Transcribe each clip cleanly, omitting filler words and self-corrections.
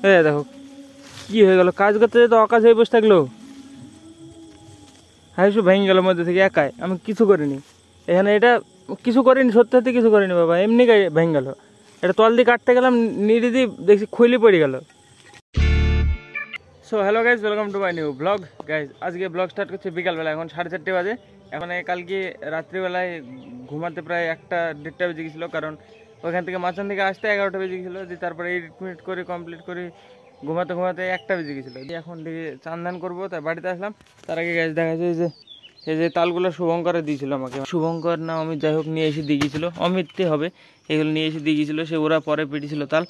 দেখো কি হয়ে গেল, কাজ করতে তো অকাজ হয়ে বসে থাকলো। হাইসু ভেঙে গেল মধ্যে থেকে একাই, আমি কিছু করিনি এখানে, এটা কিছু করিনি, সত্যি সত্যি কিছু করিনি বাবা, এমনি ভেঙে গেল। এটা তল দিয়ে কাটতে গেলাম, নিড়ি দিয়ে দেখছি খুইলে পড়ে গেল। So hello guys, welcome to my new blog. Guys আজকে ব্লগ স্টার্ট করছে বিকালবেলা, এখন 4:30 বাজে। এখন কালকে রাত্রিবেলায় ঘুমাতে প্রায় 1-1:30 বেজে গেছিলো, কারণ ওইখান থেকে মাচান থেকে আসতে 11টা বেজে গেছিলো। যে তারপরে এডিট মিনিট করে কমপ্লিট করে ঘুমাতে 1টা বেজে গেছিলো। এখন দেখি চান করবো, তাই বাড়িতে আসলাম। তার আগে গাইজ দেখা যায় এই যে তালগুলো শুভঙ্করে দিয়েছিল আমাকে, শুভঙ্কর না অমিত যাই হোক নিয়ে এসে দিয়ে গিয়েছিলো, অমিতই হবে, এগুলো নিয়ে এসে দিয়ে গিয়েছিলো। সে ওরা পরে পেটেছিল তাল,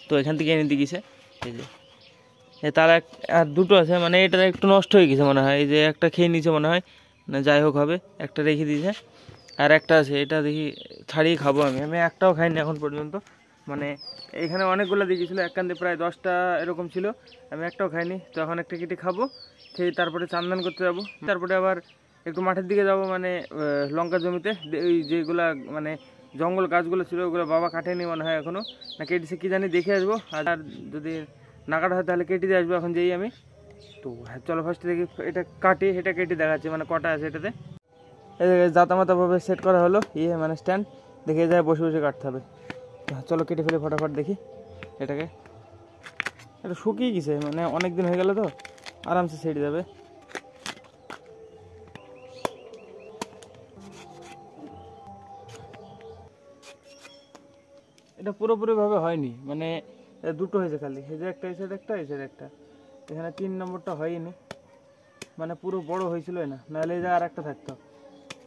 তো এখান থেকে এনে দিয়ে গেছে। এই যে তার আর দুটো আছে, মানে এটা একটু নষ্ট হয়ে গেছে মনে হয়, এই যে একটা খেয়ে নিয়েছে মনে হয়, না যাই হোক হবে, একটা রেখে দিয়েছে। আর একটা আছে, এটা দেখি ছাড়িয়ে খাবো। আমি একটাও খাইনি এখন পর্যন্ত, মানে এখানে অনেকগুলো দিয়ে গেছিলো, একখান প্রায় 10টা এরকম ছিল, আমি একটাও খাইনি। তো এখন একটা কেটে খাবো, খেয়ে তারপরে চান করতে যাবো। তারপরে আবার একটু মাঠের দিকে যাব, মানে লঙ্কা জমিতে। ওই যেগুলা মানে জঙ্গল গাছগুলো ছিল ওগুলো বাবা কাটেনি মনে হয় এখনও, না কেটেছে কি জানি, দেখে আসবো। আর যদি না কাটা হয় তাহলে কেটে দিয়ে আসবো এখন যেই আমি। তো হ্যাঁ চলো ফার্স্টে দেখি এটা কাটি, এটা কেটে দেখাচ্ছে মানে কটা আছে এটাতে। জাতামাতাভাবে সেট করা হলো, মানে স্ট্যান্ড, দেখে যায় বসে বসে কাটতে হবে। চলো কেটে ফেলে ফটাফট দেখি এটাকে। এটা শুকিয়ে গেছে, মানে অনেক দিন হয়ে গেল তো, আরামসে সেট যাবে। এটা পুরোপুরিভাবে হয়নি, মানে দুটো হয়েছে খালি, এই যে একটা, এই সাইড একটা, এই সাইড একটা। এখানে 3 নম্বরটা হয়নি, মানে পুরো বড় হয়েছিল না, নাহলে এই যে আর একটা থাকতো,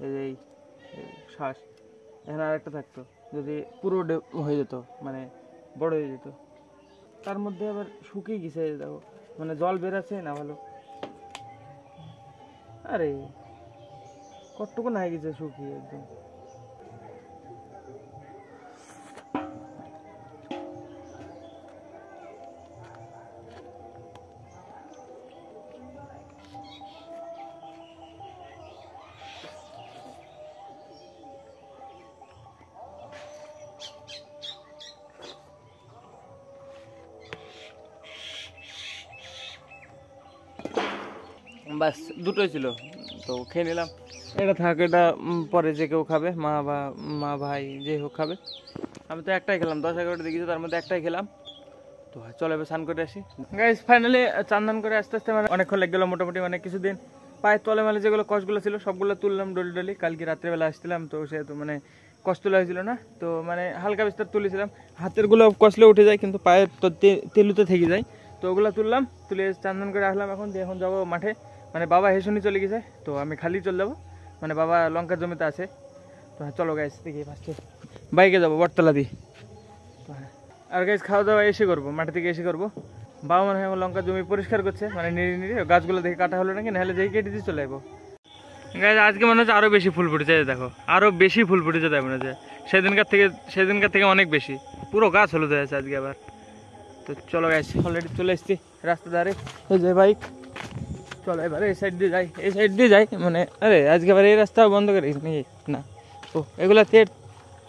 এই যে এই শ্বাস, এখানে আর একটা থাকতো, যদি পুরো হয়ে যেত, মানে বড় হয়ে যেত। তার মধ্যে আবার শুকিয়ে গেছে দেখো, মানে জল বেরাচ্ছে না ভালো। আরে কতটুকু না হয়ে গেছে শুকিয়ে একদম। বাস দুটোই ছিল, তো খেয়ে নিলাম। এটা থাক, এটা পরে যে কেউ খাবে, মা ভাই যে হোক খাবে। আমি তো একটাই খেলাম, 10-11টা দেখেছি, তার মধ্যে একটাই খেলাম। তো চলো এবার স্নান করে আসি গাইস। ফাইনালি চান করে আস্তে আস্তে মানে অনেকক্ষণ লেগে গেলো মোটামুটি, মানে কিছুদিন পায়ের তলে মানে যেগুলো কষ্টগুলো ছিল সবগুলো তুললাম ডলি। কালকে রাত্রেবেলা আসছিলাম, তো সেহেতু মানে কষ্ট তোলা হয়েছিল না, তো মানে হালকা বিস্তার তুলেছিলাম। হাতেরগুলো কষলে উঠে যায়, কিন্তু পায়ের তো তেলুতে থেকে যায়, তো ওগুলো তুললাম, তুলে চান করে আসলাম। এখন যাবো মাঠে, মানে বাবা হেসুনি চলে গেছে, তো আমি খালি চলে যাবো, মানে বাবা লঙ্কার জমিতে আছে। তো হ্যাঁ চলো গাইস দেখি ফার্স্টে বাইকে যাবো বটতলা দিয়ে। তো হ্যাঁ, আর গাইস খাওয়া দাওয়া এসে করবো, মাঠে থেকে এসে করবো। বাবা মনে হয় আমার লঙ্কার জমি পরিষ্কার করছে, মানে নিড়ে গাছগুলো দেখে কাটা হলো নাকি, নাহলে যেই কেটে দিয়ে চলে যাবো। গাইস আজকে মনে হচ্ছে আরও বেশি ফুল ফুটেছে, দেখো আরও বেশি ফুল ফুটেছে, তাই মনে হচ্ছে সেদিনকার থেকে অনেক বেশি, পুরো গাছ হলুদ হয়ে আছে আজকে আবার। তো চলো গাইস অলরেডি চলে এসেছি রাস্তা ধারে, এই যে বাইক। চলো এবার এই সাইড দিয়ে যাই, মানে আরে আজকে আবার এই রাস্তা বন্ধ করে নাকি না, ও এগুলা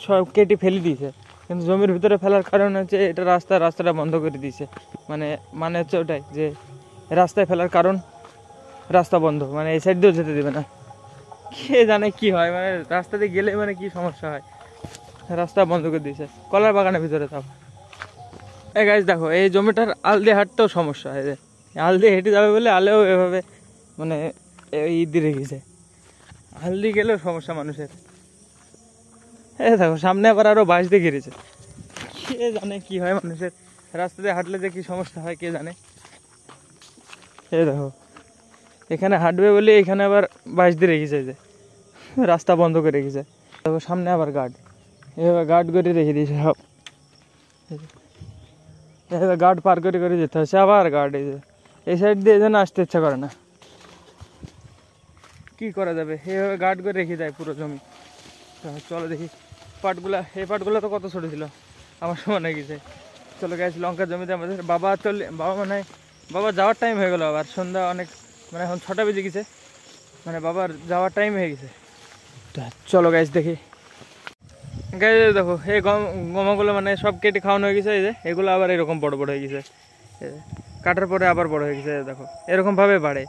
সব কেটে ফেলে দিয়েছে, কিন্তু জমির ভিতরে ফেলার কারণ হচ্ছে এটা রাস্তাটা বন্ধ করে দিয়েছে, মানে হচ্ছে ওটাই যে রাস্তায় ফেলার কারণ রাস্তা বন্ধ, মানে এই সাইড দিয়েও যেতে দেবে না। কে জানে কি হয়, মানে রাস্তা দিয়ে গেলে মানে কি সমস্যা হয়, রাস্তা বন্ধ করে দিয়েছে কলার বাগানের ভিতরে। তাও এই গাছ দেখো, এই জমিটার আল দিয়ে হাঁটতেও সমস্যা হয়, আল দিয়ে হেঁটে যাবে বলে আলেও এভাবে মানে দিয়ে রেখেছে, আল দিয়ে গেলেও সমস্যা মানুষের। দেখো সামনে আবার আরো বাঁশ দিয়ে ঘিরেছে, কে জানে কি হয় মানুষের, রাস্তা দিয়ে হাঁটলে যে কি সমস্যা হয় কে জানে। দেখো এখানে হাঁটবে বলে এখানে আবার বাঁশ দিয়ে রেখেছে, যে রাস্তা বন্ধ করে রেখেছে। দেখো সামনে আবার এভাবে গার্ড করে রেখে দিয়েছে সব, গার্ড পার করে যেতে হচ্ছে, আবার গার্ড এই সাইড দিয়ে যেন আসতে ইচ্ছা করে না, কি করা যাবে, এইভাবে গার্ড করে রেখে দেয় পুরো জমি। চলো দেখি এই পাটগুলো তো কত ছোট ছিল, আমার সমান হয়ে গেছে। চলো গেছি লঙ্কার জমিতে আমাদের, বাবা মানে বাবা যাওয়ার টাইম হয়ে গেলো, আবার সন্ধ্যা অনেক, মানে এখন 6টা বেজে গেছে, মানে বাবার যাওয়ার টাইম হয়ে গেছে। চলো গাইস দেখি। গাইস দেখো এই গমগুলো মানে সব কেটে খাওয়ানো হয়ে গেছে, এই যে এগুলো আবার এরকম বড় বড় হয়ে গেছে, কাটার পরে আবার বড় হয়ে গেছে দেখো, এরকমভাবে বাড়ে,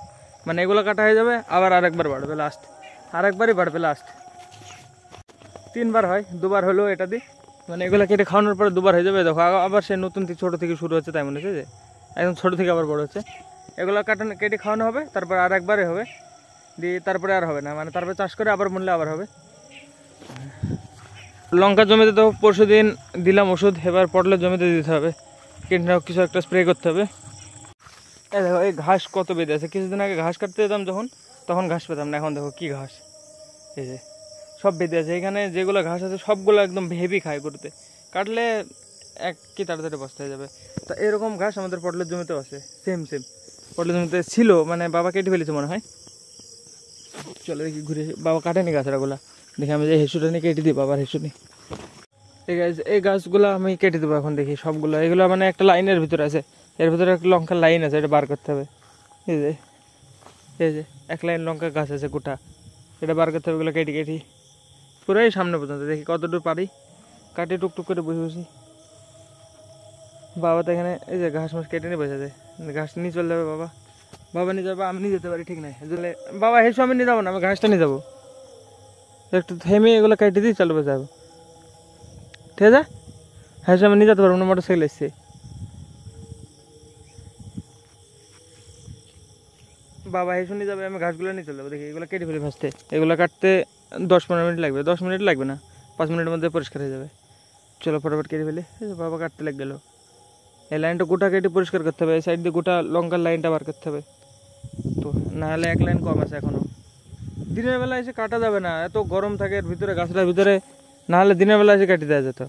মানে এগুলো কাটা হয়ে যাবে আবার আরেকবার বাড়বে লাস্ট, আরেকবারই বাড়বে লাস্ট, 3বার হয়, 2বার হলো এটা দিয়ে, মানে এগুলো কেটে খাওয়ানোর পরে 2বার হয়ে যাবে। দেখো আবার সে নতুন থেকে ছোটো থেকে শুরু হচ্ছে, তাই মনে হচ্ছে যে একদম ছোটো থেকে আবার বড় হচ্ছে। এগুলো কেটে খাওয়ানো হবে, তারপর আর একবারে হবে, দিয়ে তারপরে আর হবে না, মানে তারপরে চাষ করে আবার মূল্যে আবার হবে। লঙ্কা জমিতে তো পরশুদিন দিলাম ওষুধ, এবার পটলের জমিতে দিতে হবে, কীটনাশক কিছু একটা স্প্রে করতে হবে। এই দেখো এই ঘাস কত বেঁধে আছে, কিছুদিন আগে ঘাস কাটতে যেতাম যখন, তখন ঘাস পেতাম না, এখন দেখো কি ঘাস, এই যে সব বেঁধে আছে। এখানে যেগুলো ঘাস আছে সবগুলো একদম হেভি খায় করতে, কাটলে কি তাড়াতাড়ি বস্তা হয়ে যাবে। তা এরকম ঘাস আমাদের পটলের জমিতেও আছে, সেম পটলের জমিতে ছিল, মানে বাবা কেটে ফেলেছে মনে হয়। চলো দেখি ঘুরে, বাবা কাটেনি গাছটাগুলা, দেখি আমি যে হেসুটা নিয়ে কেটে দিই, বাবার হেসু নিই। এই গাছগুলো আমি কেটে দেবো এখন, দেখি সবগুলো, এগুলো মানে একটা লাইনের ভিতরে আছে, এর ভিতরে একটা লঙ্কার লাইন আছে, এটা বার করতে হবে। এই যে 1 লাইন লঙ্কা গাছ আছে গোটা, এটা বার করতে হবে, এগুলো কেটে পুরাই সামনে পর্যন্ত, দেখি কতটুকু পারি, কাটে টুকটুক করে বসে। বাবা তো এখানে এই যে ঘাস মাস কেটে নিয়ে বসে যায়, ঘাস নিয়ে চলে যাবে বাবা নিয়ে যাবে, আমি নিয়ে যেতে পারি ঠিক নাই, বাবা হেসু আমি নিয়ে যাবো না, আমি ঘাসটা নিয়ে যাবো, একটু থেমে এগুলো কেটে দিই, চলো যাবো, ঠিক আছে। হেসু আমি নিয়ে যেতে পারবো না, মোটরসাইকেল এসছে। বাবা হেসু নিয়ে যাবে, আমি ঘাসগুলো নিয়ে চলে যাবো, দেখি এগুলো কেটে ফেলি ভাসতে, এগুলো কাটতে 10-15 মিনিট লাগবে, 10 মিনিট লাগবে না, 5 মিনিটের মধ্যে পরিষ্কার হয়ে যাবে। চলো ফটাফট কেটে ফেলি, বাবা কাটতে লেগে গেলো। এই লাইনটা গোটা কেটে পরিষ্কার করতে হবে, এই সাইড দিয়ে গোটা লঙ্কার লাইনটা বার করতে হবে, তো নাহলে 1 লাইন কম আছে এখনো। দিনের বেলা এসে কাটা যাবে না, এত গরম থাকে এর ভিতরে, গাছটার ভিতরে, নাহলে দিনের বেলা এসে কাটি দেওয়া যেত,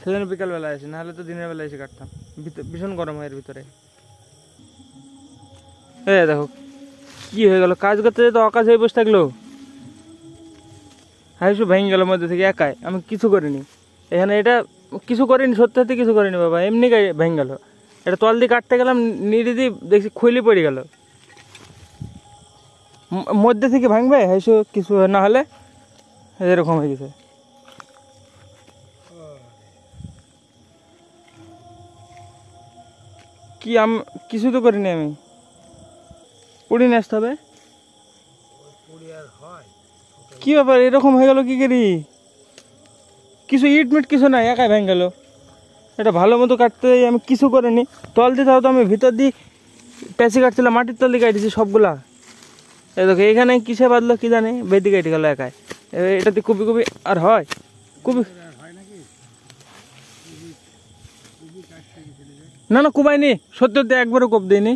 সেজন্য বিকালবেলা এসে, নাহলে তো দিনের বেলা এসে কাটতাম, ভীষণ গরম হয় এর ভিতরে। দেখো কি হয়ে গেল, কাজ করতে যেতে অকাজ হয়ে বসে থাকলো, হাইসু ভেঙে গেল মধ্যে থেকে একাই, আমি কিছু করিনি এখানে, এটা কিছু করিনি, সত্যি কিছু করিনি বাবা, এমনি ভেঙে গেল। এটা তল দিয়ে কাটতে গেলাম, নিড়ি দিয়ে দেখছি খুলে পড়ে গেল, মধ্যে থেকে ভাঙবে হাইসু, কিছু না হলে এরকম হয়ে গেছে। কি কিছু তো করিনি আমি, পুড়ি নিয়ে আসতে হবে, কি ব্যাপার এরকম হয়ে গেল, কি করি, কিছু ইট মিট কিছু নাই, একাই ভেঙে গেল। এটা ভালো মতো কাটতে আমি কিছু করিনি, তল দিয়ে তাও তো আমি ভিতর দিয়ে প্যাঁচি কাটছিলাম, মাটির তল দিয়ে কাটছি সবগুলা। এই দেখো এখানে কিসে বাঁধলো কি জানি, বেদি কেটে গেল একাই, এটাতে কুপি আর হয়, কুপি না কুবাইনি, সত্যি একবারও কোপ দিইনি,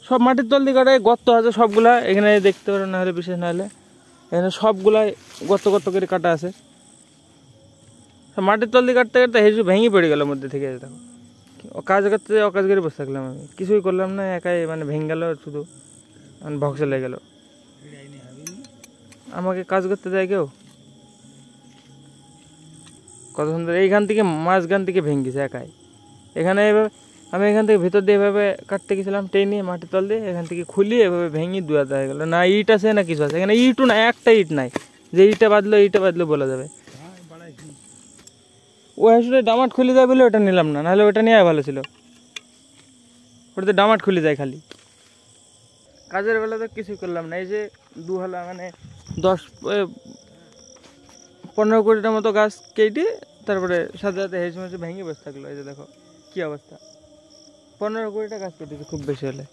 সব মাটির তল দিয়ে কাটায়, গর্ত আছে সবগুলা, এখানে দেখতে পারো, না হলে বিশেষ না হলে এখানে সবগুলাই গর্ত করে কাটা আছে, মাটির তল দিয়ে কাটতে কাটতে হেসু ভেঙে পড়ে গেল মধ্যে থেকে। দেখো কাজ করতে অকাজ করে বসে থাকলাম, আমি কিছুই করলাম না, একাই মানে ভেঙে গেল, শুধু ভক্সে লেগে গেল। আমাকে কাজ করতে দেয় কেউ, কত সুন্দর, এইখান থেকে মাঝখান থেকে ভেঙে গেছে একাই, এখানে আমি এখান থেকে ভেতর দিয়ে এভাবে কাটতে গেছিলাম, টেনে মাটির তল দিয়ে, এখান থেকে খুলি এভাবে ভেঙে দুয়াতে হয়ে গেল, না ইট আছে না কিছু আছে, এখানে ইটও না, একটা ইট নাই যে ইটা বাঁধলো বলা যাবে। ও আসলে ডামাট খুলে যায় বলে ওটা নিলাম না, নাহলে ওটা নেওয়া ভালো ছিল, ওটাতে ডামাট খুলে যায় খালি। কাজের বেলা তো কিছুই করলাম না, এই যে দুহালা মানে 10-15 কোটিটার মতো গাছ কেটে তারপরে সাথে সাথে হেসে মেসে ভেঙে বসে থাকলো। এই যে দেখো কি অবস্থা, 15 কোটিটা গাছ কেটেছে খুব বেশি হলে,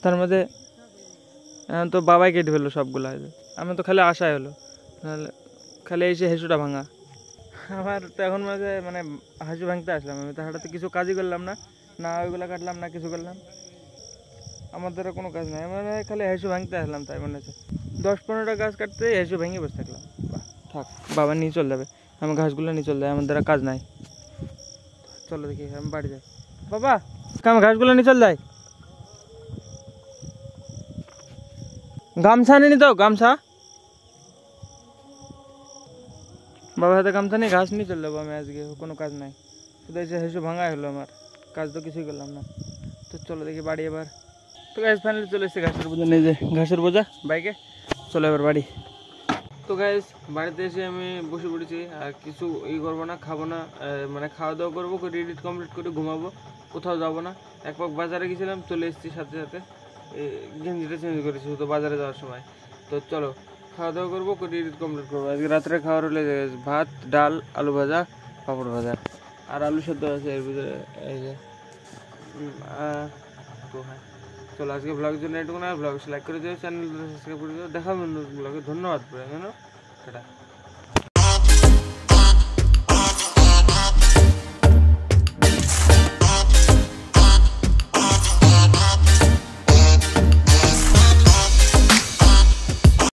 তার মধ্যে তো বাবাই কেটে ফেললো সবগুলো, আমি তো খালি আশায় হলো, নাহলে খালি এসে হেসুটা ভাঙা। আমার তো এখন মাঝে মানে হাসু ভাঙতে আসলাম, আমি তো হাঁটাতে কিছু কাজই করলাম না, না ওইগুলো কাটলাম না কিছু করলাম, আমার দ্বারা কোনো কাজ নাই, মানে খালি হেসু ভাঙতে আসলাম, তাই মনে হচ্ছে 10-15টা গাছ কাটতে হেসু ভেঙে বসে থাকলাম। থাক বাবা নিয়ে চলে যাবে, আমি ঘাসগুলো নিয়ে চলে যাই, আমার দ্বারা কাজ নাই। চলো দেখি আমি বাড়ি যাই, বাবা আমি ঘাসগুলো নিয়ে চলে যাই। গামছা নিয়ে নিত, গামছা, বাবার হাতে গামছা নিয়ে ঘাস নিয়ে চলে যাবো আমি, আজকে কোনো কাজ নাই, শুধু এসে হেসু ভাঙাই হলো, আমার কাজ তো কিছুই করলাম না। তো চলো দেখি বাড়ি এবার, তো গাছ ফাইনালি চলে এসেছে ঘাসের বোঝা নিয়ে, যে ঘাসের বোঝা বাইকে, চলো এবার বাড়ি। তো গাইস বাড়িতে এসে আমি বসে পড়েছি, আর কিছু করবো না, খাবো না, মানে খাওয়া দাওয়া করবো, করে এডিট কমপ্লিট করে ঘুমাবো, কোথাও যাবো না। এক পাক বাজারে গেছিলাম, চলে এসেছি সাথে সাথে, গেঞ্জিটা চেঞ্জ করেছি তো বাজারে যাওয়ার সময়। তো চলো খাওয়া দাওয়া করবো, করে এডিট কমপ্লিট করবো। আজকে রাত্রে খাওয়ার হলে ভাত, ডাল, আলু ভাজা, পাঁপড় ভাজা, আর আলু সেদ্ধ আছে এর ভিতরে, এই যে তো হ্যাঁ চলো আজকে ব্লগের জন্য এটুকু না। ব্লগ লাইক করে দিও, চ্যানেল সাবস্ক্রাইব করে দিও। দেখা হবে নতুন ব্লগে। ধন্যবাদ পুরো, টাটা।